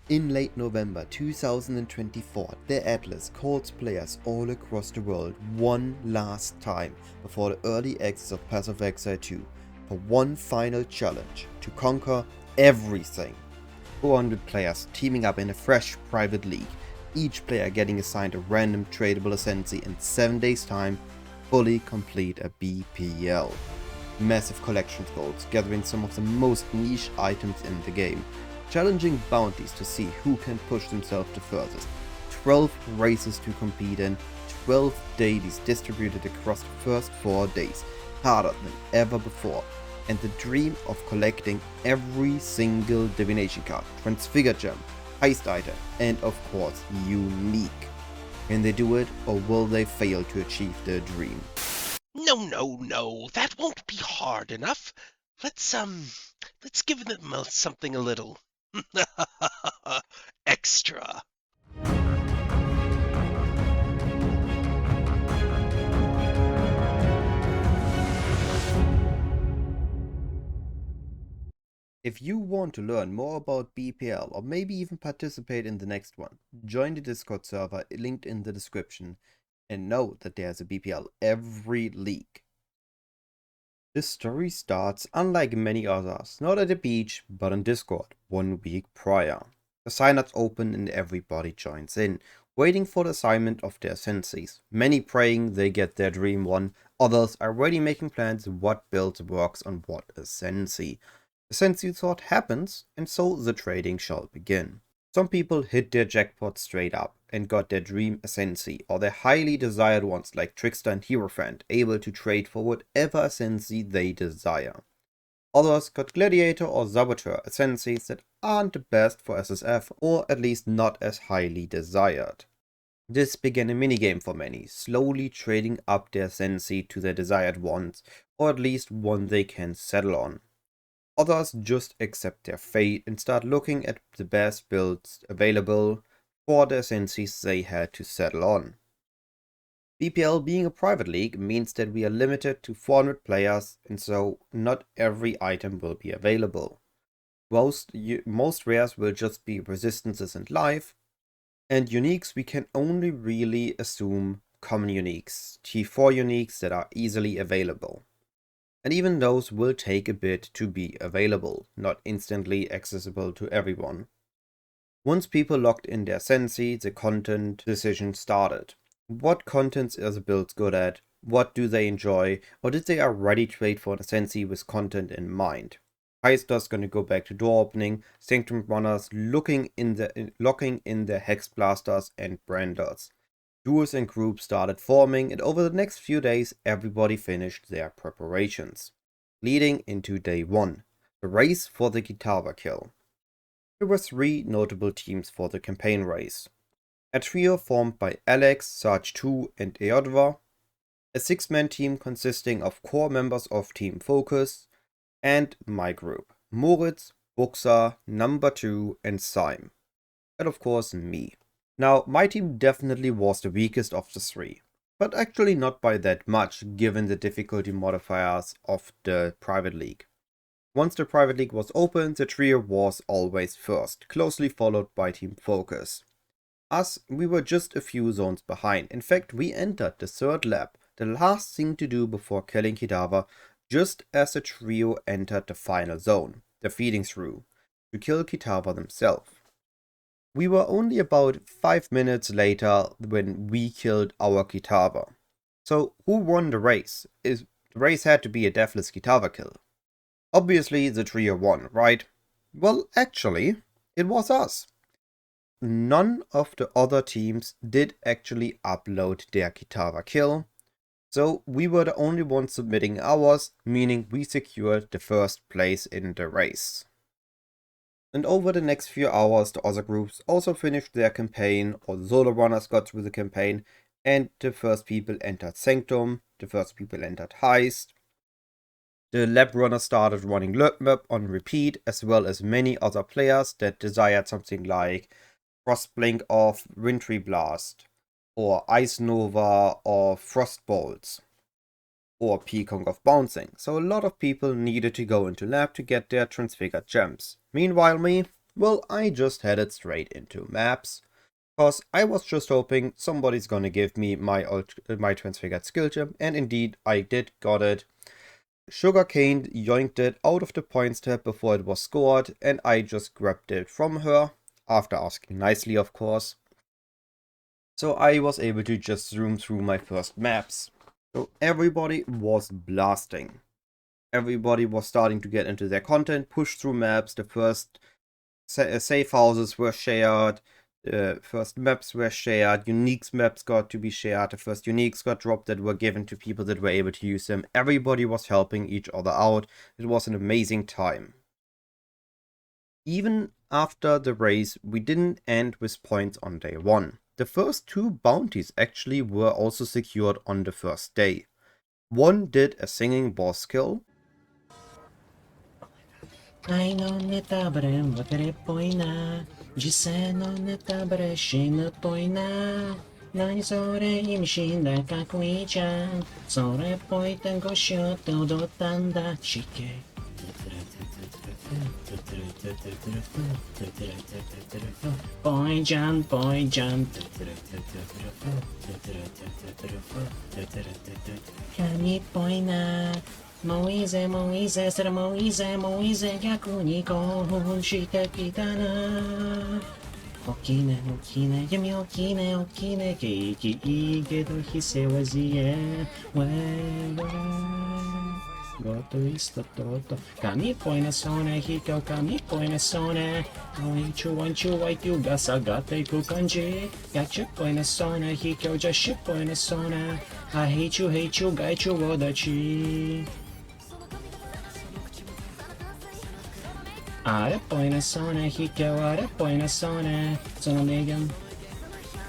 In late November 2024, the Atlas calls players all across the world one last time before the early access of Path of Exile 2 for one final challenge to conquer everything. 400 players teaming up in a fresh private league, each player getting assigned a random tradable ascendancy in 7 days time, fully complete a BPL. Massive collection goals, gathering some of the most niche items in the game, challenging bounties to see who can push themselves the furthest, 12 races to compete in, 12 dailies distributed across the first 4 days, harder than ever before, and the dream of collecting every single divination card, transfigure gem, heist item, and of course unique. Can they do it, or will they fail to achieve their dream? No, that won't be hard enough. Let's give them something a little extra. If you want to learn more about BPL or maybe even participate in the next one, join the Discord server linked in the description and know that there's a BPL every league. This story starts, unlike many others, not at the beach, but on Discord, 1 week prior. The sign-ups open and everybody joins in, waiting for the assignment of their senseis, many praying they get their dream one, others are already making plans what build works on what sensei. The sensei thought happens, and so the trading shall begin. Some people hit their jackpot straight up and got their dream Ascensi or their highly desired ones like Trickster and Hierophant, able to trade for whatever Ascensi they desire. Others got Gladiator or Saboteur Ascensis that aren't the best for SSF or at least not as highly desired. This began a minigame for many, slowly trading up their Ascensi to their desired ones, or at least one they can settle on. Others just accept their fate and start looking at the best builds available for the ascendancies they had to settle on. BPL being a private league means that we are limited to 400 players, and so not every item will be available. Most rares will just be resistances and life, and uniques we can only really assume common uniques, T4 uniques that are easily available. And even those will take a bit to be available, not instantly accessible to everyone. Once people locked in their Sensi, the content decision started. What contents are the builds good at? What do they enjoy? Or did they already trade for the Sensi with content in mind? Heisters gonna go back to door opening, Sanctum runners locking in their Hex Blasters and Branders. Duos and groups started forming, and over the next few days everybody finished their preparations. Leading into day 1, the race for the Kitava kill. There were 3 notable teams for the campaign race. A trio formed by Alex, Sarge2 and Eodva, a 6-man team consisting of core members of Team Focus, and my group, Moritz, Buxa, Number 2 and Syme. And of course me. Now, my team definitely was the weakest of the 3, but actually not by that much given the difficulty modifiers of the private league. Once the private league was open, the trio was always first, closely followed by Team Focus. Us, we were just a few zones behind. In fact, we entered the 3rd lap, the last thing to do before killing Kitava, just as the trio entered the final zone, the feeding through, to kill Kitava themselves. We were only about 5 minutes later when we killed our Kitava. So who won the race? The race had to be a deathless Kitava kill. Obviously the trio won, right? Well, actually, it was us. None of the other teams did actually upload their Kitava kill, so we were the only ones submitting ours, meaning we secured the first place in the race. And over the next few hours, the other groups also finished their campaign, or the solo runners got through the campaign, and the first people entered Sanctum, the first people entered Heist. The lab runner started running Lurk Map on repeat, as well as many other players that desired something like Frostblink of Wintry Blast, or Ice Nova of Frost Bolts, or Peacock of Bouncing, so a lot of people needed to go into lab to get their transfigured gems. Meanwhile me, Well, I just headed straight into maps, cause I was just hoping somebody's gonna give me my transfigured skill gem, and indeed I did got it. Sugarcane yoinked it out of the points tab before it was scored, and I just grabbed it from her, after asking nicely of course. So I was able to just zoom through my first maps. So everybody was blasting. Everybody was starting to get into their content, push through maps. The first safe houses were shared. The first maps were shared. Uniques maps got to be shared. The first uniques got dropped that were given to people that were able to use them. Everybody was helping each other out. It was an amazing time. Even after the race, we didn't end with points on day one. The first two bounties actually were also secured on the first day. One did a singing boss kill. Ai non ne tabre vakare poina, jise non ne tabre shin poina. Nani sore imshinda kakuichan, sore poiten gosho todo tanda shike. Boy John. Kami poina. Moise, sera Moise, gaku ni kohon shite kitana. Okine, yami okine, keiki igedo hise wazie, Goto isto toto, kami poina sone, hiko kami poina sone. Wanchu, waitu gasagate kukanji. Gachu poina sone, hiko jashi poina sone. I hate you, gaichu wodachi. Are poina sone, hiko, are poina sone. Sono Megan.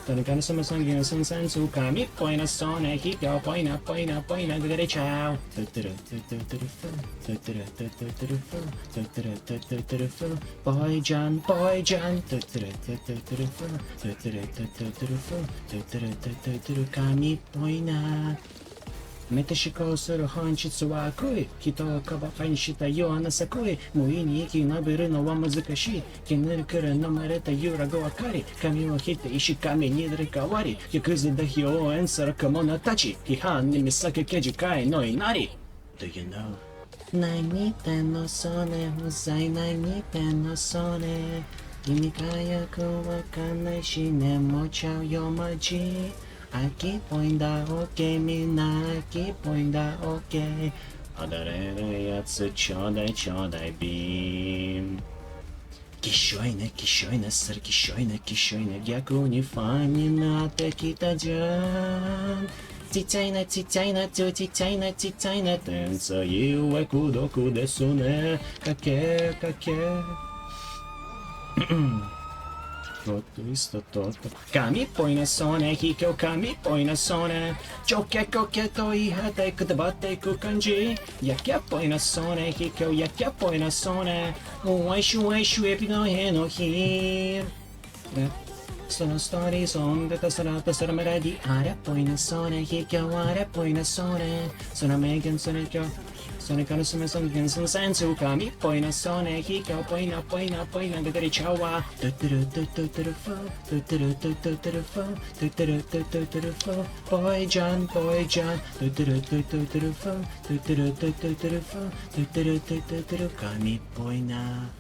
Tonicano sama sanguino san sensu kami poina sone, hiko, poina, gagare ciao. Boy John. Kami poina. 私こする本質は恋人をかばかにしたようなさ恋無意に生き延びるのは難しい気にくる飲まれた揺らが分かり髪を引いて石髪に入れ替わりヤクザで火を応援する者たち批判に見せかけ次回の祈り Do you know? 何点のそれうざい何点のそれ意味がよくわかんないしねもちゃうよマジAqui põe da ok, mina, aqui põe da ok. Adarere yatsu chodai beam. Kishoine, sir kishoine, gyaku ni fan ni natte kita jan. ちっちゃいなちっちゃいな天才ゆえ孤独ですねかけTutto isto tutto Kami poina sone hikyo kami poina sone Choke koketo ihate kutabate iku kanji Yakya poina sone hikyo yakya poina sone Waishu epi no he no hir Sono storie son detta sarà mera di are poina sone hikyo are poina sone Sono Megan sono il Sono come sono in senso kami poina sone hikyo poina gagari chawa Boy John kami poina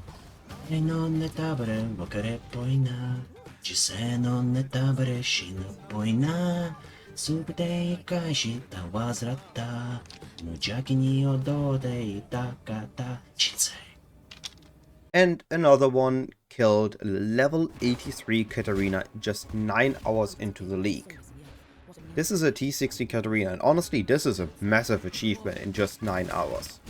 e non ne tabre wakare poina jise non ne tabre shinu poina すべて生かした煩った無邪気に踊っていた方人生 And another one killed level 83 Katarina just 9 hours into the league. This is a T60 Katarina, and honestly this is a massive achievement in just 9 hours.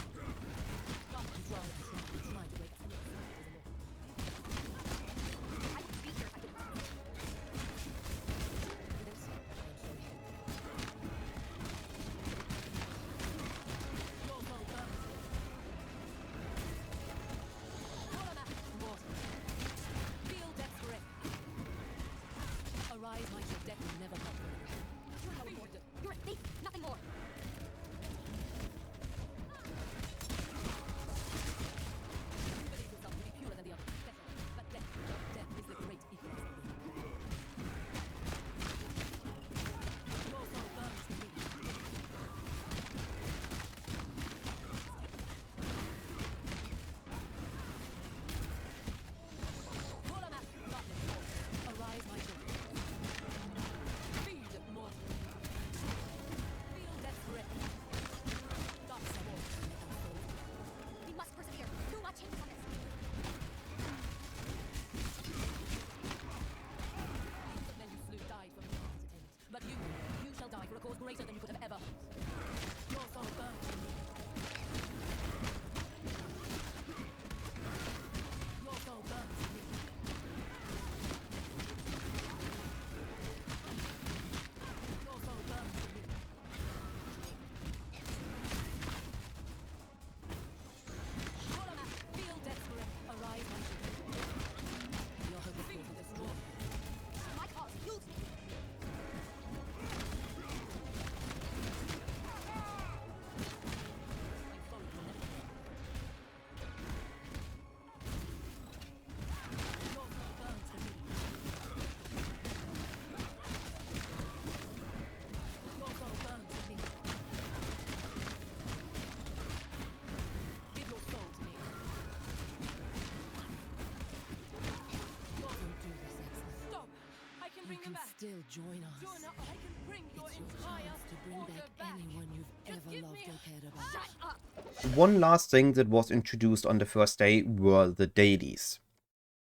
can still join us. Donna, I can bring your It's your entire chance to bring order back back. anyone you've Just ever give loved me or cared about. Shut up! One last thing that was introduced on the first day were the dailies.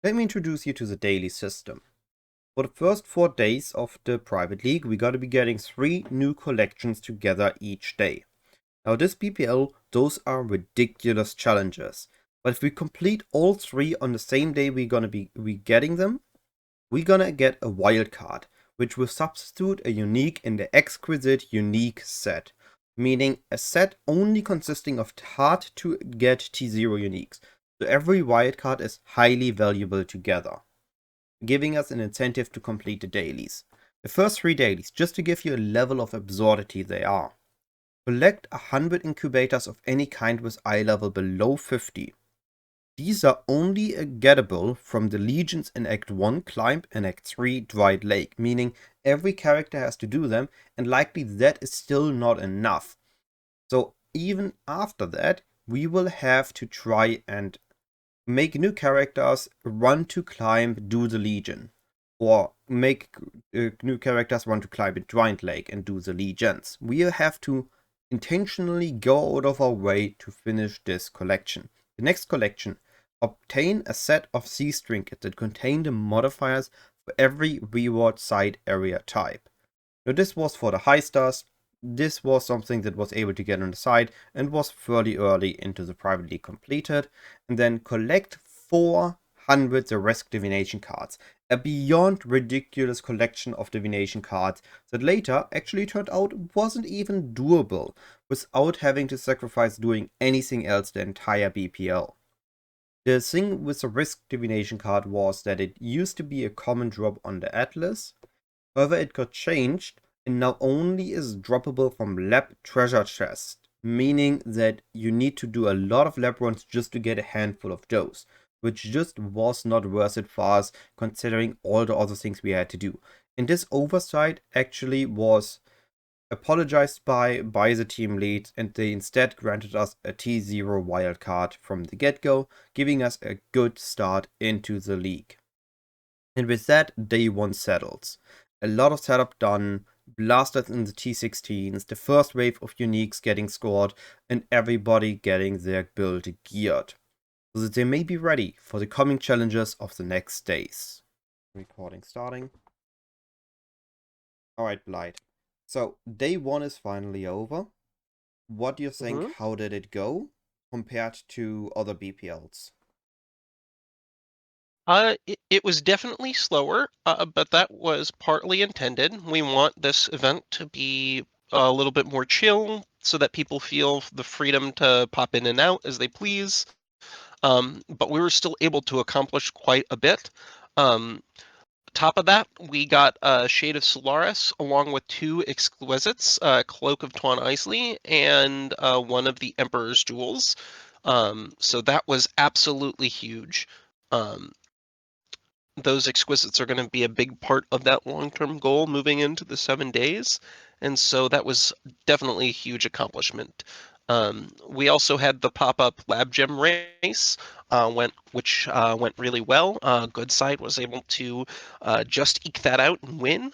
Let me introduce you to the daily system. For the first 4 days of the private league, we gotta be getting 3 new collections together each day. Now this BPL, those are ridiculous challenges. But if we complete all 3 on the same day we're getting them, we're gonna get a wild card, which will substitute a unique in the exquisite unique set. Meaning a set only consisting of hard to get T0 uniques. So every wild card is highly valuable together, giving us an incentive to complete the dailies. The first 3 dailies, just to give you a level of absurdity they are. Collect 100 incubators of any kind with eye level below 50. These are only gettable from the legions in Act 1 Climb and Act 3 Dried Lake, meaning every character has to do them, and likely that is still not enough. So even after that, we will have to try and make new characters run to climb do the Legion. Or make new characters run to climb a Dried Lake and do the Legions. We have to intentionally go out of our way to finish this collection. The next collection, obtain a set of sea trinkets that contain the modifiers for every reward side area type. Now this was for the high stars. This was something that was able to get on the side and was fairly early into the privately completed. And then collect 400 the Risk Divination cards. A beyond ridiculous collection of divination cards that later actually turned out wasn't even doable without having to sacrifice doing anything else the entire BPL. The thing with the Risk Divination card was that it used to be a common drop on the Atlas. However, it got changed and now only is droppable from lab treasure chest, meaning that you need to do a lot of lab runs just to get a handful of those, which just was not worth it for us considering all the other things we had to do. And this oversight actually was apologized by the team lead, and they instead granted us a T0 wildcard from the get-go, giving us a good start into the league. And with that, day 1 settles. A lot of setup done, blasters in the T16s, the first wave of uniques getting scored, and everybody getting their build geared, so that they may be ready for the coming challenges of the next days. Recording starting. Alright, Blight. So, day 1 is finally over. What do you think? How did it go compared to other BPLs? It was definitely slower, but that was partly intended. We want this event to be a little bit more chill so that people feel the freedom to pop in and out as they please. But we were still able to accomplish quite a bit. Top of that, we got Shade of Solaris along with 2 Exquisites, Cloak of Tuan Isley, and one of the Emperor's Jewels. So that was absolutely huge. Those exquisites are going to be a big part of that long-term goal moving into the 7 days, and so that was definitely a huge accomplishment. We also had the pop-up lab gem race, which went really well. Good Side was able to just eke that out and win.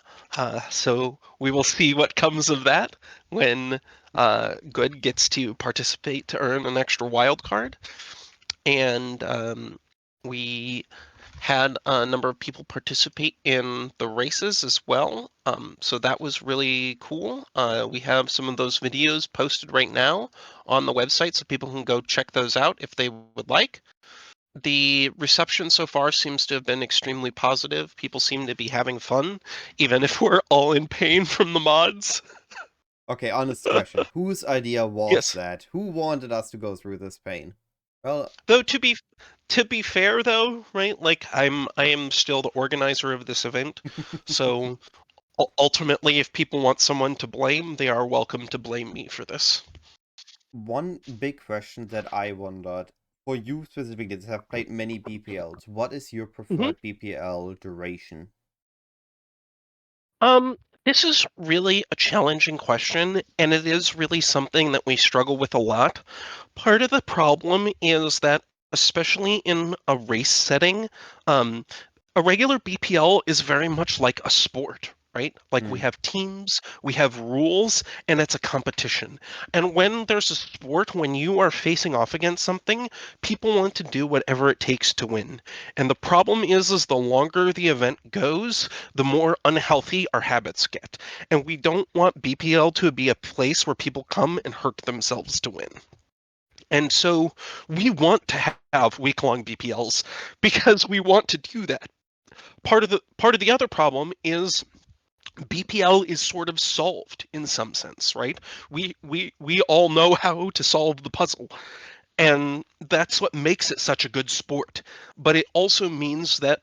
So we will see what comes of that when Good gets to participate to earn an extra wild card. And we had a number of people participate in the races as well. So that was really cool. We have some of those videos posted right now on the website, so people can go check those out if they would like. The reception so far seems to have been extremely positive. People seem to be having fun, even if we're all in pain from the mods. Okay, honest question. Whose idea was Yes. that? Who wanted us to go through this pain? Well, Though to be fair though, right? Like I am still the organizer of this event. So ultimately, if people want someone to blame, they are welcome to blame me for this. one big question that I wondered, for you specifically that have played many BPLs, what is your Mhm. preferred BPL duration? Um, this is really a challenging question, and it is really something that we struggle with a lot. Part of the problem is that, especially in a race setting, um, A regular BPL is very much like a sport, right? Like we Mm. have teams, we have rules, and it's a competition. And when there's a sport, when you are facing off against something, people want to do whatever it takes to win. And the problem is the longer the event goes, the more unhealthy our habits get. And we don't want BPL to be a place where people come and hurt themselves to win. And so we want to have week-long BPLs because we want to do that. Part of the other problem is BPL is sort of solved in some sense, right? We all know how to solve the puzzle, and that's what makes it such a good sport. But it also means that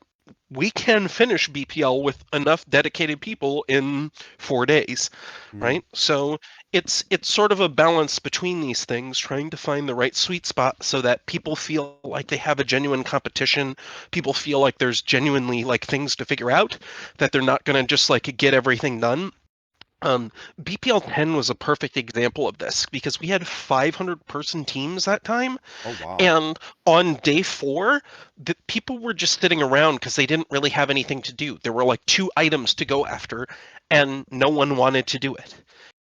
we can finish BPL with enough dedicated people in 4 days, Mm. right? So it's sort of a balance between these things, trying to find the right sweet spot so that people feel like they have a genuine competition, people feel like there's genuinely like things to figure out, that they're not going to just like get everything done. BPL 10 was a perfect example of this because we had 500-person teams that time, Oh, wow. and on day 4, the people were just sitting around because they didn't really have anything to do. There were like 2 items to go after, and no one wanted to do it.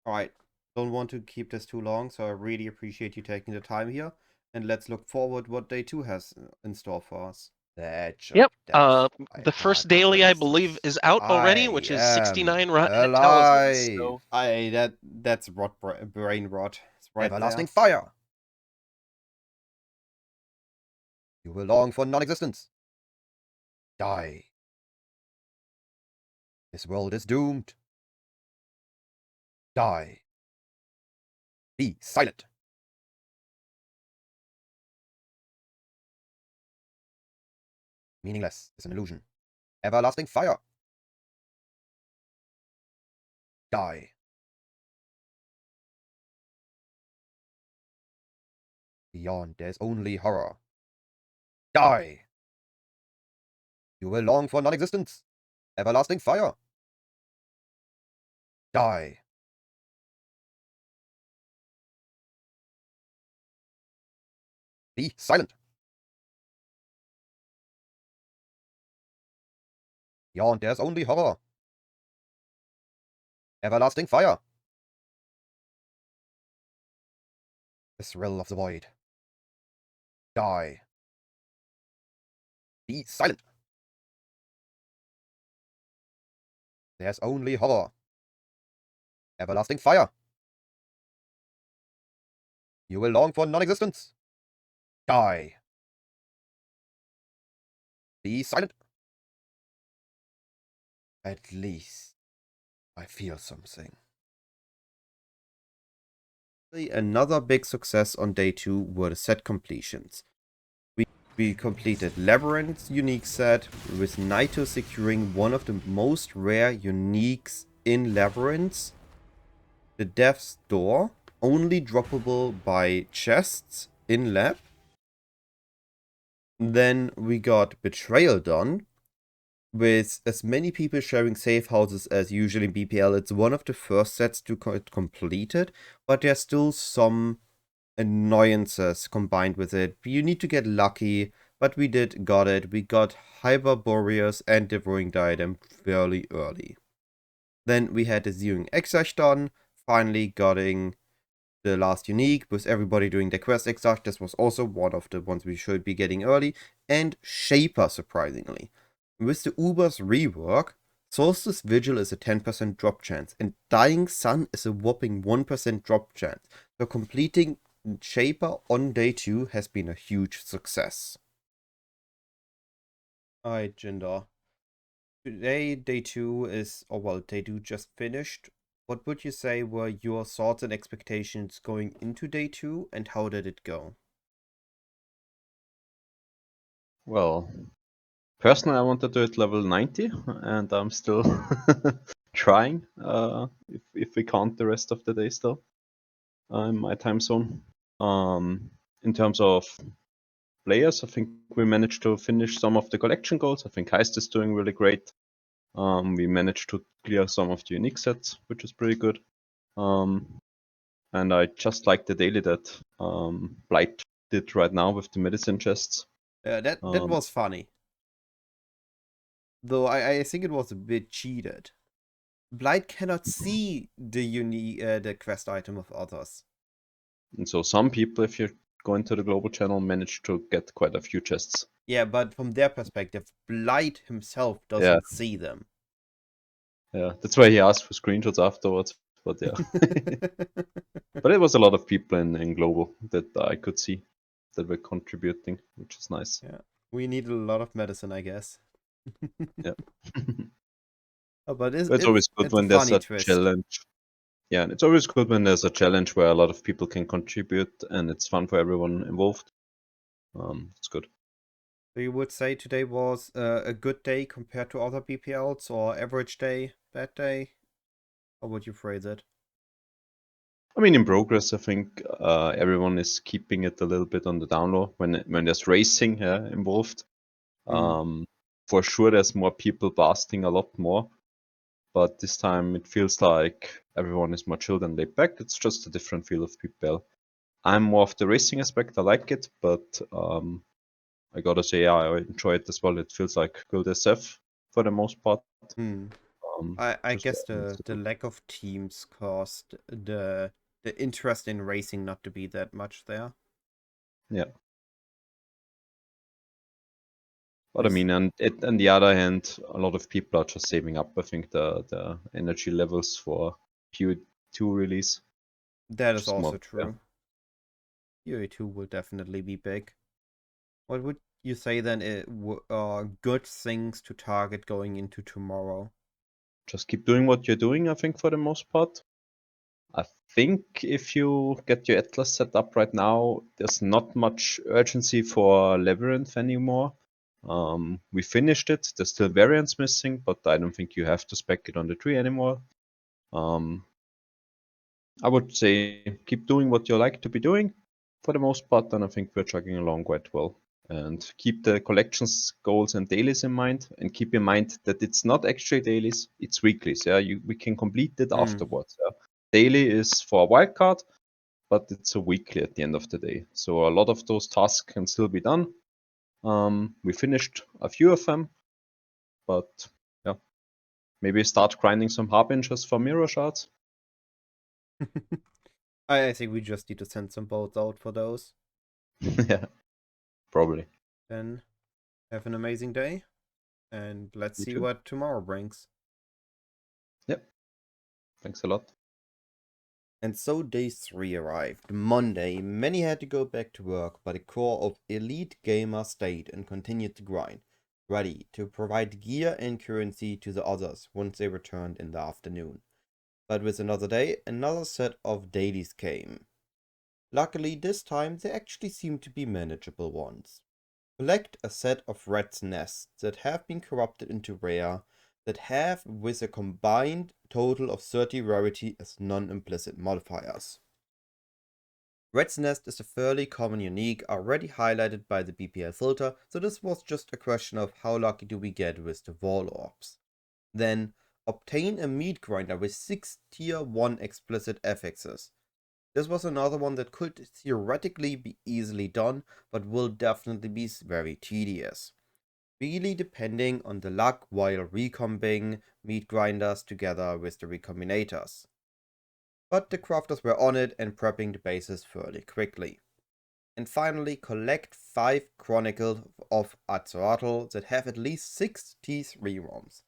All right. Don't want to keep this too long, so I really appreciate you taking the time here. And let's look forward what day 2 has in store for us. The Edge of Yep. Death. I The had first to daily, I raise believe, this. is out already, I which is am 69 Rotten Hit Talismans. alive. So, That's brain rot. It's right Everlasting there. fire. You will long for non-existence. Die. This world is doomed. Die. Be silent. Meaningless is an illusion. Everlasting fire. Die. Beyond there's only horror. Die. You will long for non-existence. Everlasting fire. Die. Be silent. Beyond there's only horror. Everlasting fire. The thrill of the void. Die. Be silent. There's only horror. Everlasting fire. You will long for non-existence. Die. Be silent. At least I feel something. Another big success on day 2 were the set completions. We completed Labyrinth's unique set, with Naito securing one of the most rare uniques in Labyrinths, the Death's Door, only droppable by chests in lab. Then we got Betrayal done, with as many people sharing safe houses as usually in BPL. It's one of the first sets to get completed, but there's still some annoyances combined with it. You need to get lucky, but we got it. We got Hyperboreas and Devouring Diadem fairly early. Then we had the Zeroing Exarch done, finally getting the last unique with everybody doing the quest Exarch. This was also one of the ones we should be getting early. And Shaper, surprisingly. With the Uber's rework, Solstice Vigil is a 10% drop chance, and Dying Sun is a whopping 1% drop chance. So completing Shaper on day 2 has been a huge success. Alright, Jinder. Today, day 2 is, or well, day 2 just finished. What would you say were your thoughts and expectations going into day 2, and how did it go? Well, personally, I wanted to hit level 90, and I'm still trying, if we count the rest of the day still, in my time zone. In terms of players, I think we managed to finish some of the collection goals. I think Heist is doing really great. We managed to clear some of the unique sets, which is pretty good. And I just like the daily that Blight did right now with the medicine chests. That was funny. Though I think it was a bit cheated. Blight cannot see the quest item of others. And so some people, if you go into the global channel, manage to get quite a few chests. Yeah, but from their perspective, Blight himself Yeah, doesn't see them. yeah. That's why he asked for screenshots afterwards. But yeah. But it was a lot of people in global that I could see that were contributing, which is nice. Yeah, we need a lot of medicine, I guess. Yeah. Oh, but It's always good it's a when there's funny a twist. challenge. Yeah, and it's always good when there's a challenge where a lot of people can contribute and it's fun for everyone involved. It's good. So you would say today was a good day compared to other BPLs, or average day, bad day? How would you phrase it? I mean, in progress, I think everyone is keeping it a little bit on the down low when there's racing involved. For sure, there's more people basting a lot more, but this time it feels like everyone is more chilled and laid back. It's just a different feel of PPL. I'm more of the racing aspect. I like it, but I gotta say, yeah, I enjoy it as well. It feels like good SF for the most part. Hmm. I Just guess the lack of teams caused the interest in racing not to be that much there. yeah. But I Yes. mean, on the other hand, a lot of people are just saving up. I think the energy levels for Q2 release, That is just more. also true. UE2 will definitely be big. What would you say then are good things to target going into tomorrow? Just keep doing what you're doing. I think for the most part. I think if you get your Atlas set up right now, there's not much urgency for Labyrinth anymore. We finished it. There's still variants missing, but I don't think you have to spec it on the tree anymore. I would say keep doing what you like to be doing for the most part, and I think we're chugging along quite well. And keep the collections goals and dailies in mind, and keep in mind that it's not actually dailies, it's weeklies. Yeah, we can complete it afterwards. Yeah? Daily is for a wildcard, but it's a weekly at the end of the day. So a lot of those tasks can still be done. We finished a few of them, but yeah, maybe start grinding some harbingers for mirror shards. I think we just need to send some boats out for those. Yeah, probably. Then have an amazing day, and let's You see too. what tomorrow brings. Yep. Thanks a lot. And so day 3 arrived. Monday, many had to go back to work, but a core of elite gamers stayed and continued to grind, ready to provide gear and currency to the others once they returned in the afternoon. But with another day, another set of dailies came. Luckily, this time they actually seemed to be manageable ones. Collect a set of rat's nests that have been corrupted into rare, that have with a combined total of 30 rarity as non-implicit modifiers. Rat's nest is a fairly common unique already highlighted by the BPL filter, so this was just a question of how lucky do we get with the wall orbs. Then, obtain a meat grinder with 6 tier 1 explicit affixes. This was another one that could theoretically be easily done, but will definitely be very tedious. Really depending on the luck while recombing meat grinders together with the recombinators. But the crafters were on it and prepping the bases fairly quickly. And finally, collect 5 Chronicles of Azoatl that have at least 6 T3 ROMs.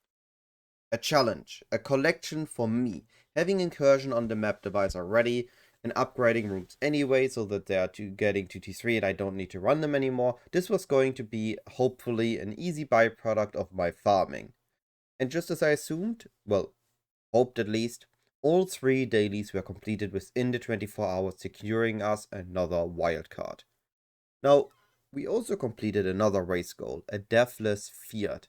A challenge, a collection for me, having incursion on the map device already, and upgrading rooms anyway so that they are getting to T3 and I don't need to run them anymore. This was going to be, hopefully, an easy byproduct of my farming. And just as I assumed, well, hoped at least, all 3 dailies were completed within the 24 hours, securing us another wildcard. Now, we also completed another race goal, a deathless Fiat.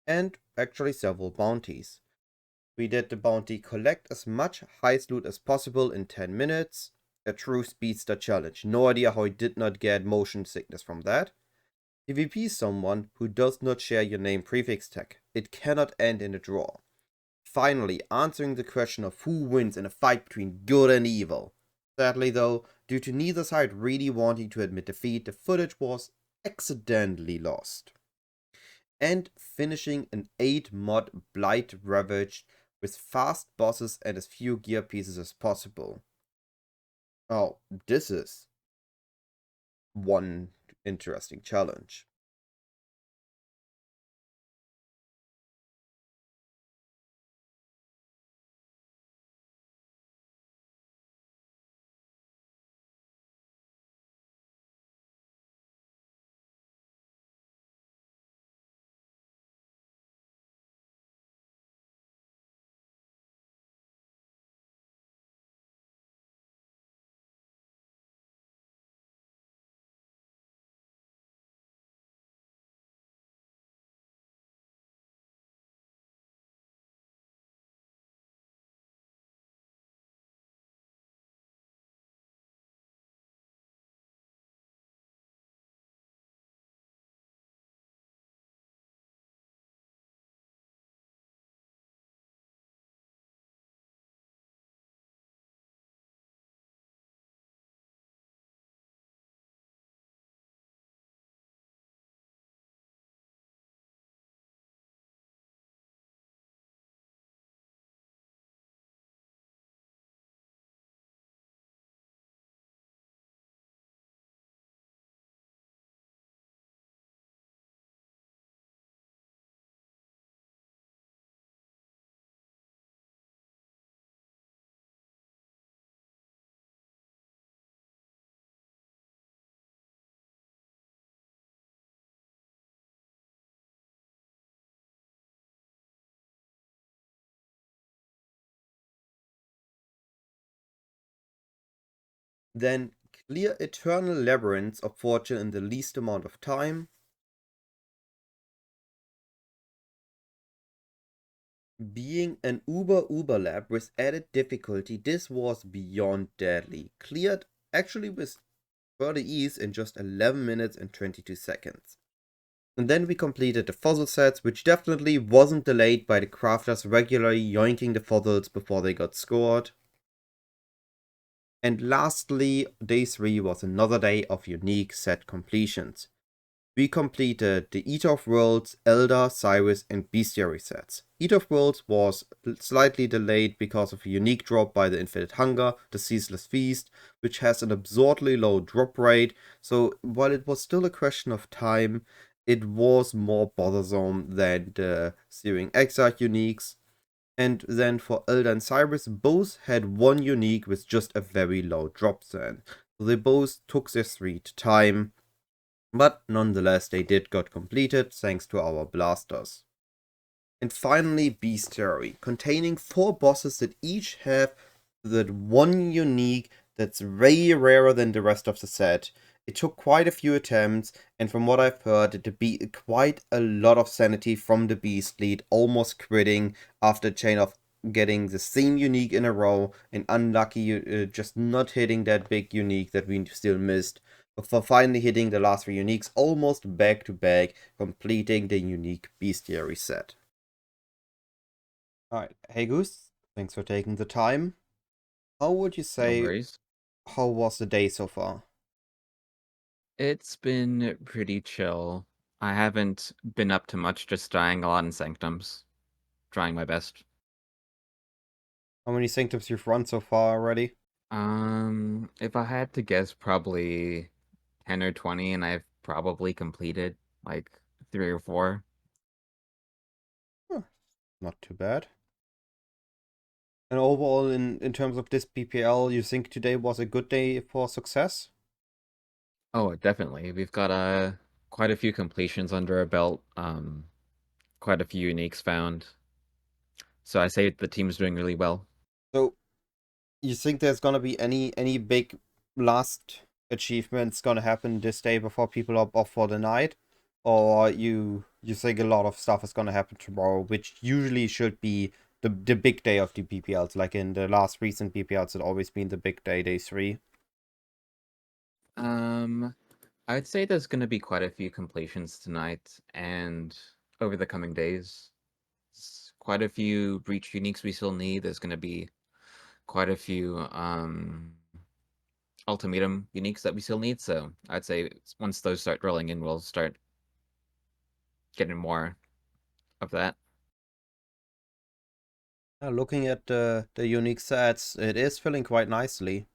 and actually several bounties. We did the bounty collect as much heist loot as possible in 10 minutes, a true speedster challenge. No idea how I did not get motion sickness from that. PvP someone who does not share your name prefix tag. It cannot end in a draw. Finally, answering the question of who wins in a fight between good and evil. Sadly though, due to neither side really wanting to admit defeat, the footage was accidentally lost. And finishing an 8 mod Blight Ravaged with fast bosses and as few gear pieces as possible. Oh, this is one interesting challenge. Then clear eternal labyrinths of fortune in the least amount of time. Being an uber lab with added difficulty, this was beyond deadly. Cleared actually with further ease in just 11 minutes and 22 seconds. And then we completed the fossil sets, which definitely wasn't delayed by the crafters regularly yoinking the fossils before they got scored. And lastly, day 3 was another day of unique set completions. We completed the Eater of Worlds, Elder, Cyrus, and Bestiary sets. Eater of Worlds was slightly delayed because of a unique drop by the Infinite Hunger, the Ceaseless Feast, which has an absurdly low drop rate, so while it was still a question of time, it was more bothersome than the Searing Exarch uniques. And then for Elder and Cyrus, both had one unique with just a very low drop then. So they both took their sweet time, but nonetheless they did got completed thanks to our blasters. And finally, Bestiary, containing 4 bosses that each have that one unique that's way rarer than the rest of the set. It took quite a few attempts, and from what I've heard, it beat quite a lot of sanity from the Beast Lead, almost quitting after a chain of getting the same unique in a row, and unlucky just not hitting that big unique that we still missed, for finally hitting the last 3 uniques almost back to back, completing the unique Bestiary set. Alright, hey Goose, thanks for taking the time. How would you No say, worries. how was the day so far? It's been pretty chill. I haven't been up to much, just dying a lot in Sanctums. Trying my best. How many Sanctums you've run so far already? If I had to guess, probably 10 or 20, and I've probably completed like 3 or 4. Huh, not too bad. And overall, in terms of this BPL, you think today was a good day for success? Oh, definitely. We've got quite a few completions under our belt. Quite a few uniques found. So I say the team's doing really well. So, you think there's gonna be any big last achievements gonna happen this day before people are off for the night? Or you you think a lot of stuff is gonna happen tomorrow, which usually should be the big day of the BPLs. Like in the last recent BPLs, it always been the big day, day 3. I'd say there's gonna be quite a few completions tonight and over the coming days. Quite a few breach uniques we still need. There's gonna be quite a few ultimatum uniques that we still need. So I'd say once those start rolling in, we'll start getting more of that. Looking at the unique sets, it is filling quite nicely.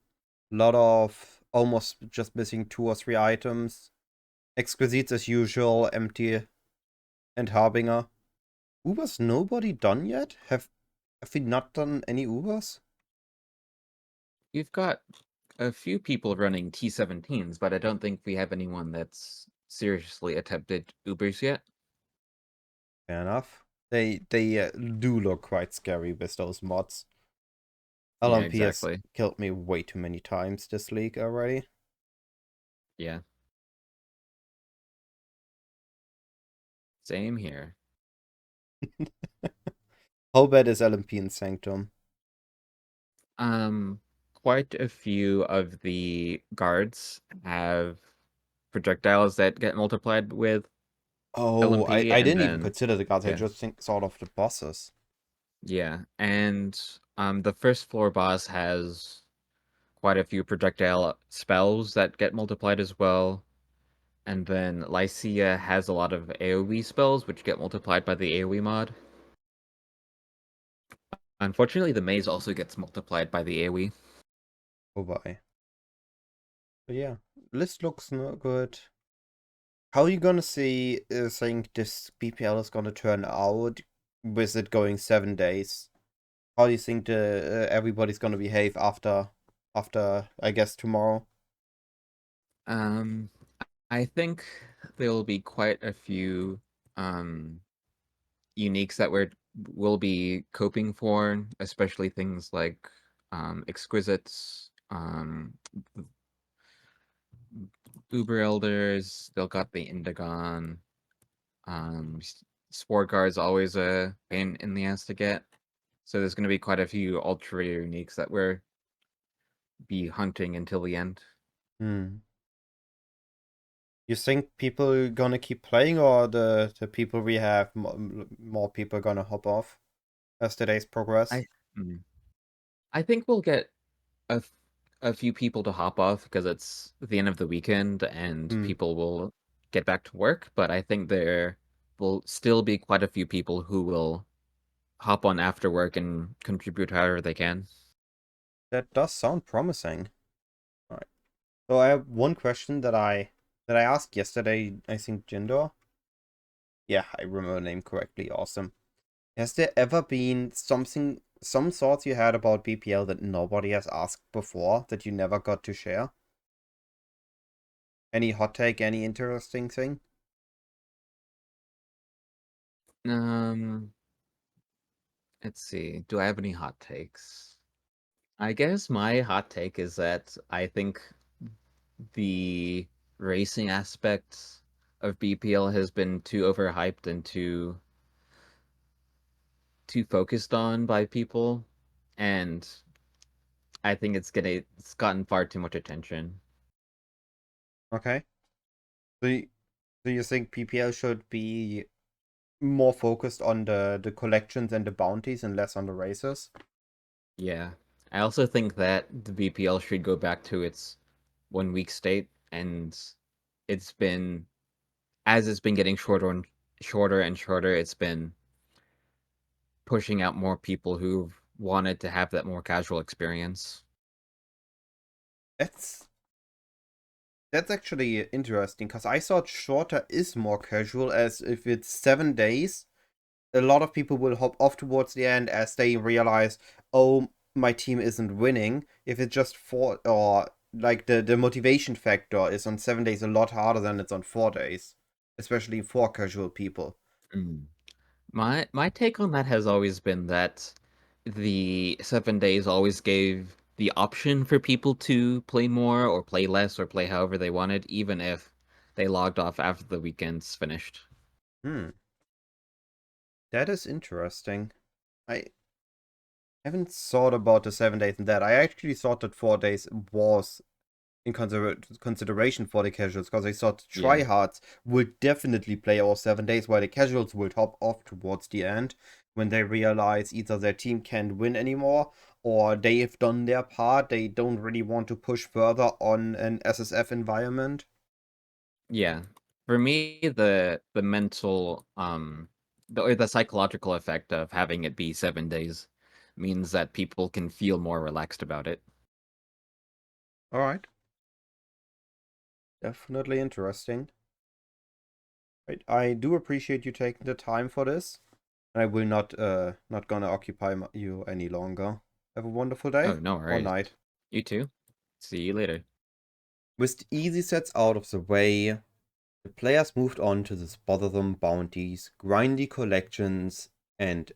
A lot of almost just missing 2 or 3 items. Exquisites as usual, empty, and Harbinger. Ubers nobody done yet? Have we not done any Ubers? We've got a few people running T17s, but I don't think we have anyone that's seriously attempted Ubers yet. Fair enough. They do look quite scary with those mods. Yeah, LMP has exactly. killed me way too many times this league already. Yeah. Same here. How bad is LMP in Sanctum? Quite a few of the guards have projectiles that get multiplied with Oh, LMP, I and didn't even then consider the guards. I yeah, just think sort of the bosses. yeah, and the first floor boss has quite a few projectile spells that get multiplied as well, and then Lycia has a lot of AoE spells which get multiplied by the AoE mod. Unfortunately, the maze also gets multiplied by the AoE. Oh boy. But yeah, list looks not good. How are you gonna think this BPL is gonna turn out with it going 7 days? How do you think everybody's gonna behave after I guess tomorrow? Um, I think there'll be quite a few uniques that will be coping for, especially things like exquisites, Uber Elders. They'll got the Indigon. Spore Guard's always a pain in the ass to get. So there's going to be quite a few ultra rare uniques that we're be hunting until the end. Hmm. You think people gonna keep playing, or the people we have, more people gonna hop off as the days progress? I mm, I think we'll get a, f- a few people to hop off because it's the end of the weekend and Hmm. people will get back to work. But I think there will still be quite a few people who will hop on after work and contribute however they can. That does sound promising. Alright. So I have one question that I asked yesterday, I think Jinder. Yeah, I remember the name correctly. Awesome. Has there ever been some thoughts you had about BPL that nobody has asked before that you never got to share? Any hot take, any interesting thing? Um, let's see. Do I have any hot takes? I guess my hot take is that I think the racing aspect of BPL has been too overhyped and too focused on by people, and I think it's gotten far too much attention. Okay. Do you think PPL should be more focused on the collections and the bounties and less on the races? Yeah. I also think that the BPL should go back to its 1 week state, and it's been as it's been getting shorter and shorter, it's been pushing out more people who've wanted to have that more casual experience. That's that's actually interesting because I thought shorter is more casual, as if it's 7 days, a lot of people will hop off towards the end as they realize, oh, my team isn't winning. If it's just 4, or like the motivation factor is on 7 days a lot harder than it's on 4 days, especially for casual people. Mm. My take on that has always been that the 7 days always gave the option for people to play more or play less or play however they wanted, even if they logged off after the weekend's finished. Hmm. That is interesting. I haven't thought about the 7 days and that. I actually thought that 4 days was in consideration for the casuals, because I thought Yeah. tryhards would definitely play all 7 days, while the casuals would hop off towards the end when they realize either their team can't win anymore or they've done their part. They don't really want to push further on an SSF environment. Yeah. For me, the mental or the psychological effect of having it be 7 days means that people can feel more relaxed about it. All right. Definitely interesting. Right. I do appreciate you taking the time for this. I will not gonna occupy you any longer. Have a wonderful Oh, day no or worries. night. You too. See you later. With the easy sets out of the way, the players moved on to the bothersome bounties, grindy collections, and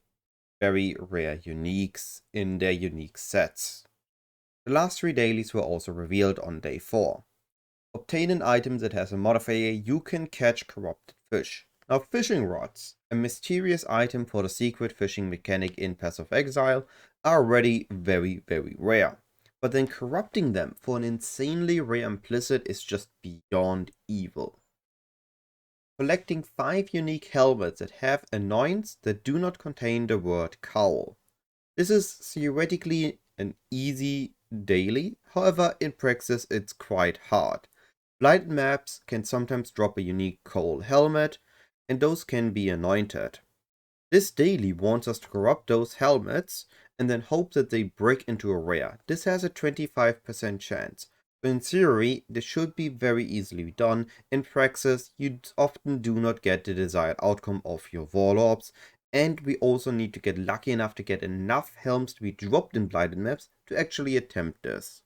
very rare uniques in their unique sets. The last 3 dailies were also revealed on day 4. Obtain an item that has a modifier you can catch corrupted fish. Now, fishing rods, a mysterious item for the secret fishing mechanic in Path of Exile, are already very, very rare. But then corrupting them for an insanely rare implicit is just beyond evil. Collecting 5 unique helmets that have anoints that do not contain the word cowl. This is theoretically an easy daily, however in practice it's quite hard. Blighted maps can sometimes drop a unique cowl helmet, and those can be anointed. This daily wants us to corrupt those helmets and then hope that they break into a rare. This has a 25% chance. But in theory, this should be very easily done. In practice, you often do not get the desired outcome of your warlords, and we also need to get lucky enough to get enough helms to be dropped in blighted maps to actually attempt this.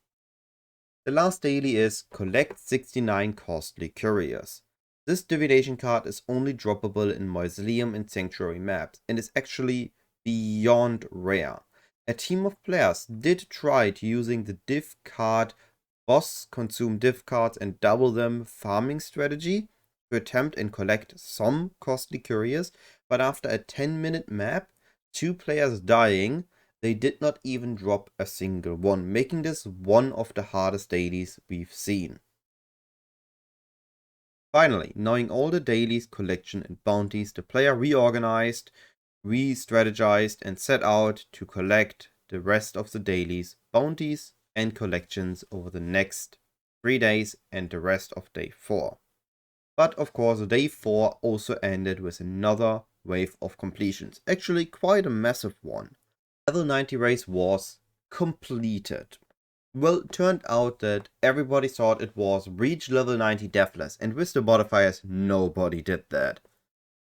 The last daily is collect 69 costly couriers. This divination card is only droppable in Mausoleum and Sanctuary maps and is actually beyond rare. A team of players did try to using the div card boss consume div cards and double them farming strategy to attempt and collect some costly couriers, but after a 10-minute map, 2 players dying, they did not even drop a single one, making this one of the hardest dailies we've seen. Finally, knowing all the dailies, collection, and bounties, the player reorganized, re-strategized, and set out to collect the rest of the dailies, bounties, and collections over the next 3 days and the rest of day 4. But of course, day 4 also ended with another wave of completions, actually quite a massive one. Level 90 race was completed. Well, it turned out that everybody thought it was reach level 90 deathless, and with the modifiers, nobody did that.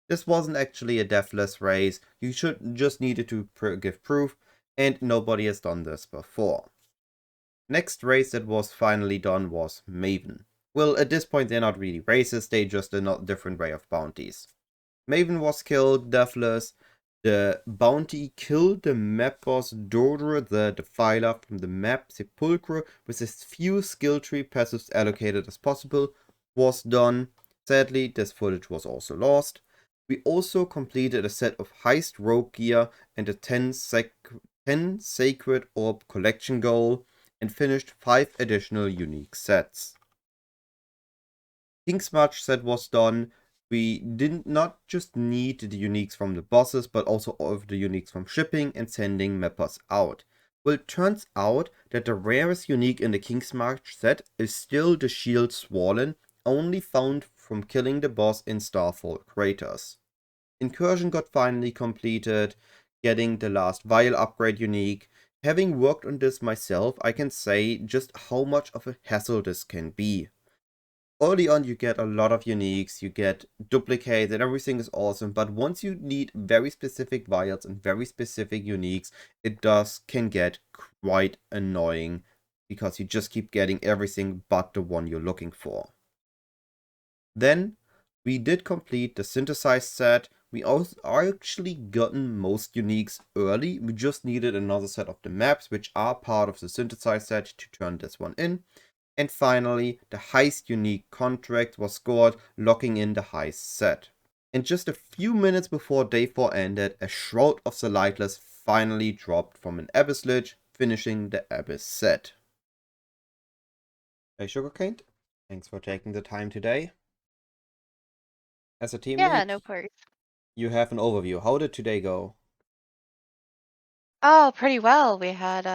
This wasn't actually a deathless race, you just needed to give proof, and nobody has done this before. Next race that was finally done was Maven. Well, at this point they're not really races, they just a different way of bounties. Maven was killed, deathless. The bounty killed the map boss Dordre the Defiler from the map Sepulchre with as few skill tree passives allocated as possible was done. Sadly, this footage was also lost. We also completed a set of heist rogue gear and a 10 sacred orb collection goal and finished 5 additional unique sets. King's March set was done. We did not just need the uniques from the bosses, but also all of the uniques from shipping and sending mappers out. Well, it turns out that the rarest unique in the King's March set is still the Shield Swollen, only found from killing the boss in Starfall Craters. Incursion got finally completed, getting the last Vial upgrade unique. Having worked on this myself, I can say just how much of a hassle this can be. Early on you get a lot of uniques, you get duplicates and everything is awesome, but once you need very specific vials and very specific uniques, it can get quite annoying because you just keep getting everything but the one you're looking for. Then we did complete the synthesized set. We also actually gotten most uniques early. We just needed another set of the maps, which are part of the synthesized set, to turn this one in. And finally, the heist unique contract was scored, locking in the heist set. And just a few minutes before day 4 ended, a Shroud of the Lightless finally dropped from an Abyss Lich, finishing the Abyss set. Hey Sugarcane, thanks for taking the time today. As a team Yeah, lead, no worries. you have an overview. How did today go? Oh, pretty well. We had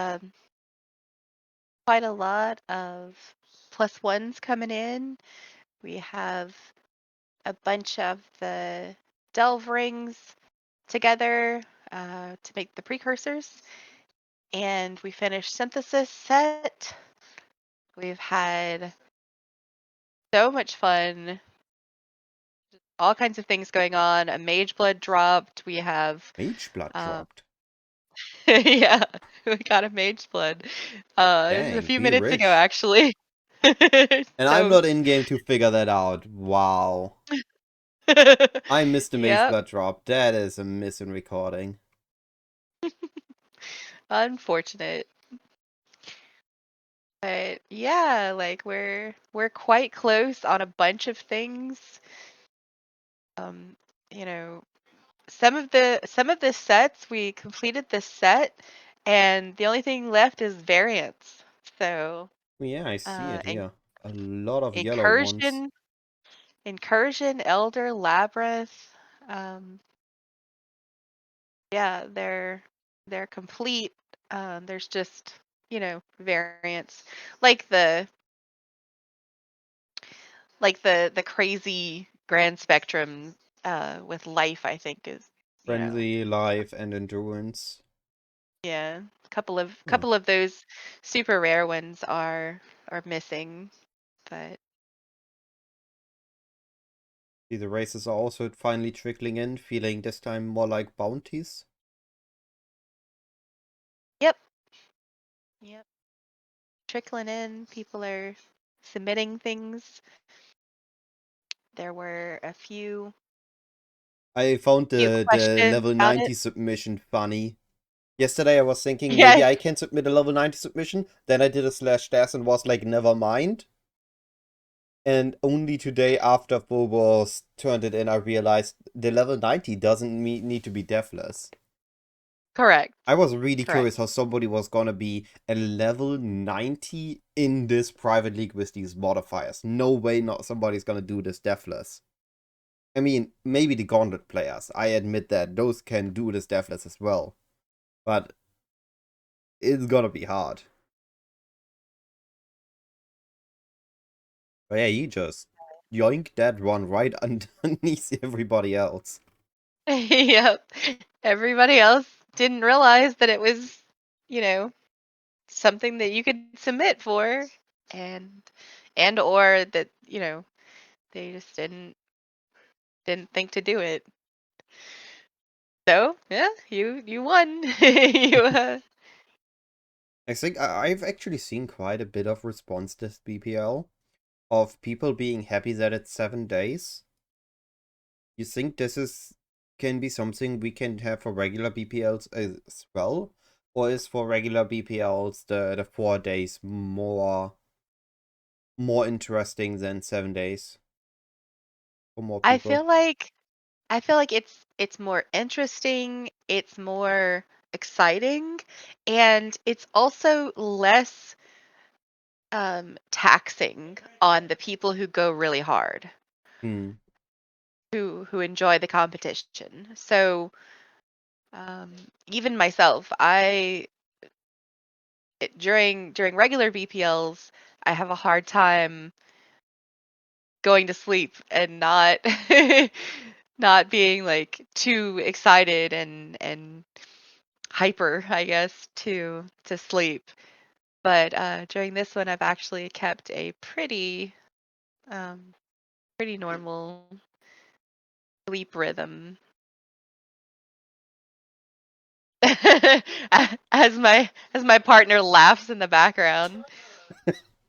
quite a lot of +1s coming in. We have a bunch of the delve rings together to make the precursors. And we finished synthesis set. We've had so much fun. All kinds of things going on. A mage blood dropped. We have Mage Blood dropped. yeah, we got a mage blood. A Dang, few be minutes ago rich. actually. And I'm So not in-game to figure that out. Wow. I missed the Mage yep, Blood drop. That is a miss in recording. unfortunate. But yeah, like we're quite close on a bunch of things. Um, you know, some of the sets we completed this set, and the only thing left is variants. So, Yeah, I see it in, here. A lot of yellow ones. incursion, incursion, elder, labyrinth. Um, yeah, they're complete. There's just variants like the crazy grand spectrum with life. I think is Frenzy, life, and endurance. yeah. A Hmm. couple of those super rare ones are missing, but See, the races are also finally trickling in, feeling this time more like bounties. yep, yep, trickling in. People are submitting things. There were a I found few the questions level about 90 it. submission funny. Yesterday I was thinking maybe Yes, I can submit a level 90 submission. Then I did a slash dash and was like, never mind. And only today after Phobos turned it in, I realized the level 90 doesn't need to be deathless. correct, I was really correct. curious how somebody was gonna be a level 90 in this private league with these modifiers. No way not somebody's gonna do this deathless. I mean, maybe the gauntlet players, I admit that, those can do this deathless as well. But it's gonna be hard. But yeah, you just yoink that one right underneath everybody else. Yep. Everybody else didn't realize that it was, you know, something that you could submit for, and or that, they just didn't think to do it. So, yeah, you won. You I think I've actually seen quite a bit of response to this BPL of people being happy that it's 7 days. You think this is can be something we can have for regular BPLs as well? Or is for regular BPLs the 4 days more interesting than 7 days for more I people? feel like it's more interesting, it's more exciting, and it's also less taxing on the people who go really hard, Hmm. who enjoy the competition. So um, even myself, during regular BPLs, I have a hard time going to sleep and not not being like too excited and hyper, I guess, to sleep. But during this one, I've actually kept a um, pretty normal sleep rhythm. As my partner laughs in the background.